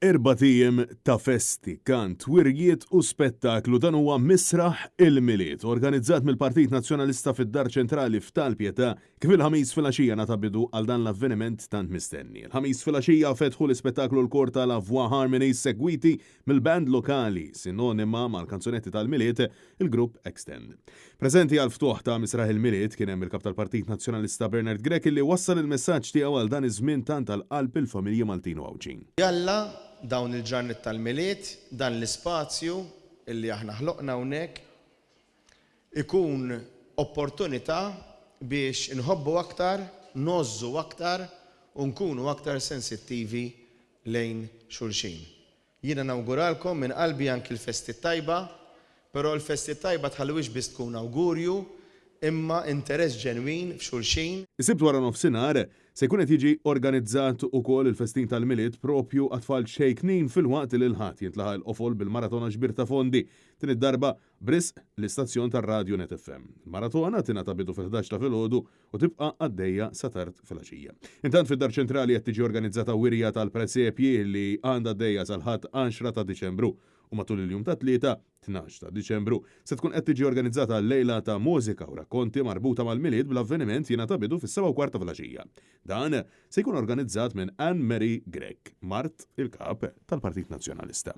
4 tiem ta' festi, kant, wirjiet u spettaklu dan huwa Misraħ il-Miliet, organizzat mill-Partit Nazzjonalista fid-Dar Ċentrali f'Tal-Pjetà kif il-ħamis filgħaxija nata bidu għal dan l-avveniment tant mistenni. Il-ħamis filgħaxija fetħu l-ispettaklu l-kor ta' La Voix Harmony segwiti mill-band lokali sinonima mal-kanzunetti tal-Miliet il-grupp Extend. Preżenti għal ftuħ ta' Misraħ il-Miliet kien hemm il-Kap tal-Partit Nazzjonalista Bernard Grech illi wassal il-messaġġ tiegħu għal dan iż-żmien tant tal-qalb il-familja Maltin Għawġin. Jalla dawn il-ġarnet tal-Miliet, dan l-ispazju illi aħna ħloqna hawnhekk ikun opportunità biex inħobbu aktar, nozzu aktar u nkunu aktar sensittivi lejn xulxin. Jiena nawguralkom minn qalbi anki l-festi tajba, però l-festi tajba tħallwix biss tkun awgurju imma interess ġenwin f'xulxin. Is-sibt wara nofsinhar se jkun qed jiġi organizzat ukoll il-festin tal-Miliet propju għatfal xejknin fil-waqt li l-ħadd jintlaħaq l-qofol bil-maratona ġbir ta' fondi din id-darba brisq l-istazzjon tar-Radju Net FM. Il-maratona tingħata bidu fil-11 ta' filgħodu u tibqa' għaddejja sa tard filgħaxija. Intant fid-Dar Ċentrali qed tiġi organizzata wirja tal-preżepji li għandha għaddejja sal-ħadd 10 ta' Diċembru u matul il-jum ta' tlieta 12 ta' Diċembru se tkun qed tiġi organizzata lejla ta' mużika u rakkonti marbuta mal-Miliet bl-avveniment jingħata bidu fis-7 ta' filgħaxija. Dan se jkun organizzat minn Anne Mary Grech, Mart il-Kap tal-Partit Nazzjonalista.